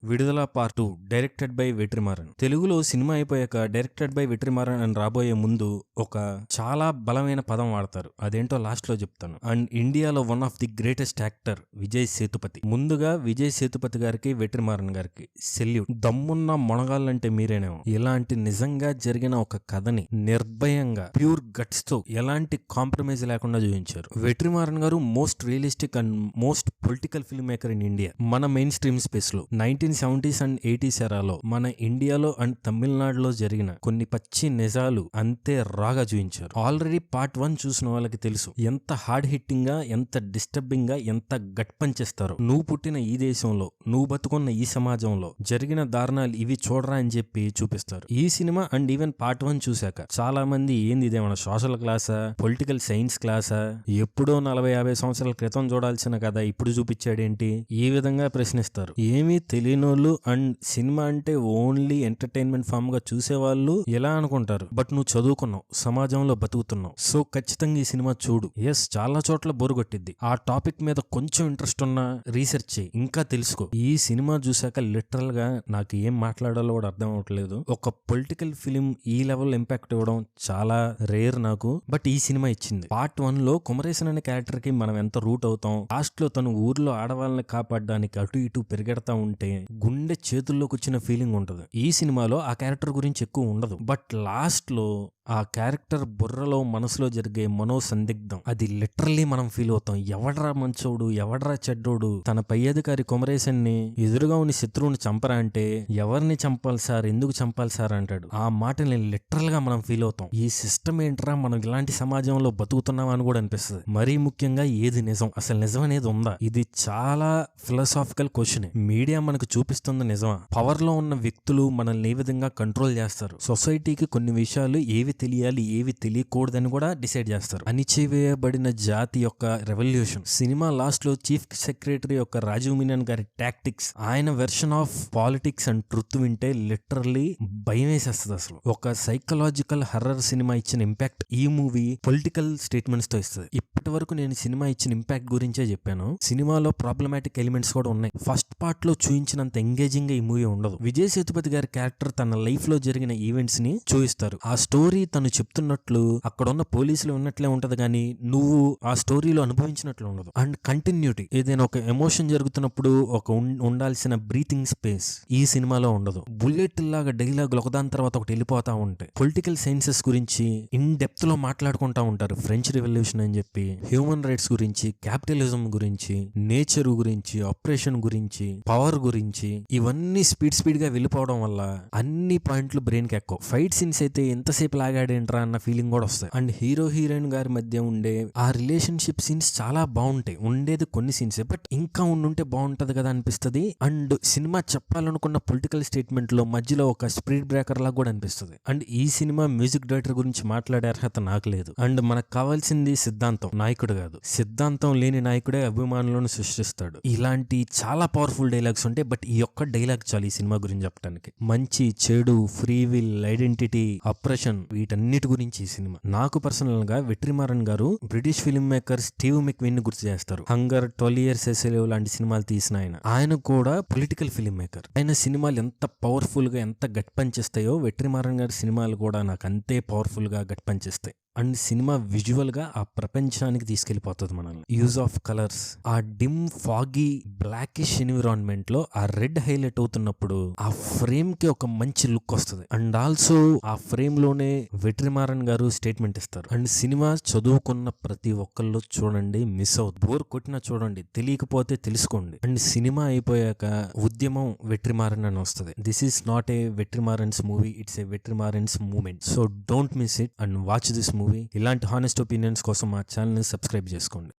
విడుదల part 2 directed by Vetrimaaran. తెలుగులో cinema అయిపోయాక డైరెక్టెడ్ బై వెట్రిమారన్ అని రాబోయే ముందు ఒక చాలా బలమైన పదం వాడతారు. అదేంటో లాస్ట్ లో చెప్తాను. అండ్ ఇండియాలో one of the greatest actor Vijay Sethupathi. ముందుగా విజయ్ సేతుపతి గారికి వెట్రిమారన్ గారికి సెల్యూట్. దమ్మున్న మొనగాళ్ళంటే మీరేనేమో. ఇలాంటి నిజంగా జరిగిన ఒక కథని నిర్భయంగా ప్యూర్ గట్స్ తో ఎలాంటి కాంప్రమైజ్ లేకుండా చూపించారు. వెట్రిమారన్ గారు most realistic and most political film maker in India. మన మెయిన్ స్ట్రీమ్ స్పేస్ లో 1970s అండ్ 80s ఎరాలో మన ఇండియాలో అండ్ తమిళనాడులో జరిగిన కొన్ని పచ్చి నిజాలు అంతే రాగా చూపించారు. ఆల్రెడీ పార్ట్ 1 చూసిన వాళ్ళకి తెలుసు ఎంత హార్డ్ హిట్టింగ్ గా, ఎంత డిస్టర్బింగ్ గా, ఎంత గట్ పంచేస్తారో. నువ్వు పుట్టిన ఈ దేశంలో, నువ్వు బతుకున్న ఈ సమాజంలో జరిగిన దారుణాలు ఇవి చూడరా అని చెప్పి చూపిస్తారు. ఈ సినిమా అండ్ ఈవెన్ పార్ట్ 1 చూశాక చాలా మంది ఏంది ఇదేమన్నా సోషల్ క్లాసా, పొలిటికల్ సైన్స్ క్లాసా, ఎప్పుడో 40-50 సంవత్సరాల క్రితం చూడాల్సిన కదా ఇప్పుడు చూపించాడేంటి, ఈ విధంగా ప్రశ్నిస్తారు. ఏమీ తెలియనోళ్ళు అండ్ సినిమా అంటే ఓన్లీ ఎంటర్టైన్మెంట్ ఫామ్ గా చూసేవాళ్ళు ఎలా అనుకుంటారు. బట్ నువ్వు చదువుకున్నావు, సమాజంలో బతుకుతున్నావు, సో ఖచ్చితంగా ఈ సినిమా చూడు. ఎస్, చాలా చోట్ల బోరు కొట్టిద్ది. ఆ టాపిక్ మీద కొంచెం ఇంట్రెస్ట్ ఉన్నా రీసెర్చ్ చేయి, ఇంకా తెలుసుకో. ఈ సినిమా చూసాక లిటరల్ గా నాకు ఏం మాట్లాడాలో కూడా అర్థం అవ్వట్లేదు. ఒక పొలిటికల్ ఫిలిం ఈ లెవెల్ ఇంపాక్ట్ ఇవ్వడం చాలా రేర్ నాకు, బట్ ఈ సినిమా ఇచ్చింది. పార్ట్ 1 లో కుమరేశన్ అనే క్యారెక్టర్ కి మనం ఎంత రూట్ అవుతాం, లాస్ట్ లో తను ఊర్లో ఆడవాళ్ళని కాపాడడానికి అటు ఇటు పెరిగెడతా ఉంటే గుండె చేతుల్లోకి వచ్చిన ఫీలింగ్ ఉంటది. ఈ సినిమాలో ఆ క్యారెక్టర్ గురించి ఎక్కువ ఉండదు, బట్ లాస్ట్ లో ఆ క్యారెక్టర్ బుర్రలో మనసులో జరిగే మనోసందిగ్ధం అది లిటరల్లీ మనం ఫీల్ అవుతాం. ఎవడ్రా మంచోడు, ఎవడ్రా చెడ్డోడు, తన పై అధికారి కుమరేశన్ ని ఎదురుగా ఉన్న శత్రువుని చంపరా అంటే ఎవరిని చంపాలి సార్, ఎందుకు చంపాలి సార్ అంటాడు. ఆ మాటని లిటరల్ గా మనం ఫీల్ అవుతాం. ఈ సిస్టమ్ ఏంట్రా, మనం ఇలాంటి సమాజంలో బతుకుతున్నాం అని కూడా అనిపిస్తుంది. మరీ ముఖ్యంగా ఏది నిజం, అసలు నిజం అనేది ఉందా? ఇది చాలా ఫిలాసాఫికల్ క్వశ్చన్. మీడియా మనకు చూపిస్తుంది నిజమా? పవర్ లో ఉన్న వ్యక్తులు మనల్ని ఏ విధంగా కంట్రోల్ చేస్తారు? సొసైటీకి కొన్ని విషయాలు ఏవి తెలియాలి, ఏవి తెలియకూడదని కూడా డిసైడ్ చేస్తారు. అణిచివేయబడిన జాతి యొక్క రెవల్యూషన్. సినిమా లాస్ట్ లో చీఫ్ సెక్రటరీ యొక్క రాజీవ్ మీనన్ గారి టాక్టిక్స్, ఆయన version of politics and truth వింటే లిటరల్లీ భయం వేసేస్తుంది. అసలు ఒక సైకలాజికల్ హర్రర్ సినిమా ఇచ్చిన ఇంపాక్ట్ ఈ మూవీ పొలిటికల్ స్టేట్మెంట్స్ తో ఇస్తుంది. ఇప్పటి వరకు నేను సినిమా ఇచ్చిన ఇంపాక్ట్ గురించే చెప్పాను. సినిమాలో ప్రాబ్లమాటిక్ ఎలిమెంట్స్ కూడా ఉన్నాయి. ఫస్ట్ పార్ట్ లో చూపించినంత ఎంగేజింగ్ గా ఈ మూవీ ఉండదు. విజయ్ సేతుపతి గారి క్యారెక్టర్ తన లైఫ్ లో జరిగిన ఈవెంట్స్ ని చూపిస్తారు. ఆ స్టోరీ తను చెప్తున్నట్లు అక్కడ ఉన్న పోలీసులు ఉన్నట్లే ఉంటది, కానీ నువ్వు ఆ స్టోరీలో అనుభవించినట్లు ఉండదు. అండ్ కంటిన్యూటీ, ఏదైనా ఒక ఎమోషన్ జరుగుతున్నప్పుడు ఒక ఉండాల్సిన బ్రీతింగ్ స్పేస్ ఈ సినిమాలో ఉండదు. బుల్లెట్ లాగా డైలాగులు ఒకదాని తర్వాత ఒకటి వెళ్ళిపోతా ఉంటాయి. పొలిటికల్ సైన్సెస్ గురించి ఇన్ డెప్త్ లో మాట్లాడుకుంటా ఉంటారు. ఫ్రెంచ్ రెవల్యూషన్ అని చెప్పి, హ్యూమన్ రైట్స్ గురించి, క్యాపిటలిజం గురించి, నేచర్ గురించి, ఆపరేషన్ గురించి, పవర్ గురించి, ఇవన్నీ స్పీడ్ గా వెళ్ళిపోవడం వల్ల అన్ని పాయింట్లు బ్రెయిన్ కి ఎక్కువ. ఫైట్ సీన్స్ అయితే ఎంతసేపు లాగాడేంట్రా అన్న ఫీలింగ్ కూడా వస్తాయి. అండ్ హీరో హీరోయిన్ గారి మధ్య ఉండే ఆ రిలేషన్షిప్ సీన్స్ చాలా బాగుంటాయి. ఉండేది కొన్ని సీన్స్, బట్ ఇంకా ఉండుంటే బాగుంటది కదా అనిపిస్తుంది. అండ్ సినిమా చెప్పాలనుకున్న పొలిటికల్ స్టేట్మెంట్ లో మధ్యలో ఒక స్పీడ్ బ్రేకర్ లాగా కూడా అనిపిస్తుంది. అండ్ ఈ సినిమా మ్యూజిక్ డైరెక్టర్ గురించి మాట్లాడే అర్హత నాకు లేదు. అండ్ మనకు కావాల్సింది సిద్ధాంతం, నాయకుడు కాదు. సిద్ధాంతం లేని నాయకుడే అభిమానులను సృష్టిస్తాడు. ఇలాంటి చాలా పవర్ఫుల్ డైలాగ్స్ ఉంటాయి, బట్ ఈ ఒక్క డైలాగ్ చాలు ఈ సినిమా గురించి చెప్పడానికి. మంచి, చెడు, ఫ్రీ విల్, ఐడెంటిటీ, అప్రెషన్, వీటన్నిటి గురించి ఈ సినిమా. నాకు పర్సనల్ గా వెట్రిమారన్ గారు British film maker Steve McQueen ని గుర్తు చేస్తారు. హంగర్, 12 Years a Slave లాంటి సినిమాలు తీసిన ఆయన కూడా పొలిటికల్ ఫిల్మ్ మేకర్. ఆయన సినిమాలు ఎంత పవర్ఫుల్ గా, ఎంత గట్ పనిచేస్తాయో వెట్రిమారన్ గారి సినిమాలు కూడా నాకు అంతే పవర్ఫుల్ గా గట్ పనిచేస్తాయి. అండ్ సినిమా విజువల్ గా ఆ ప్రపంచానికి తీసుకెళ్లిపోతుంది మనల్ని. యూజ్ ఆఫ్ కలర్స్, ఆ డిమ్ ఫాగీ బ్లాకిష్ ఎన్విరాన్మెంట్ లో ఆ రెడ్ హైలైట్ అవుతున్నప్పుడు ఆ ఫ్రేమ్ కి ఒక మంచి లుక్ వస్తుంది. అండ్ ఆల్సో ఆ ఫ్రేమ్ లోనే వెట్రిమారన్ గారు స్టేట్మెంట్ ఇస్తారు. అండ్ సినిమా చదువుకున్న ప్రతి ఒక్కళ్ళు చూడండి, మిస్ అవుతుంది. బోర్ కొట్టినా చూడండి, తెలియకపోతే తెలుసుకోండి. అండ్ సినిమా అయిపోయాక ఉద్యమం వెట్రిమారన్ అని వస్తుంది. This is not a Vetrimaaran's movie, it's a Vetrimaaran's moment. So don't miss it and watch this movie. ఇలాంటి హానెస్ట్ ఒపీనియన్స్ కోసం మా ఛానల్ ని సబ్స్క్రైబ్ చేసుకోండి.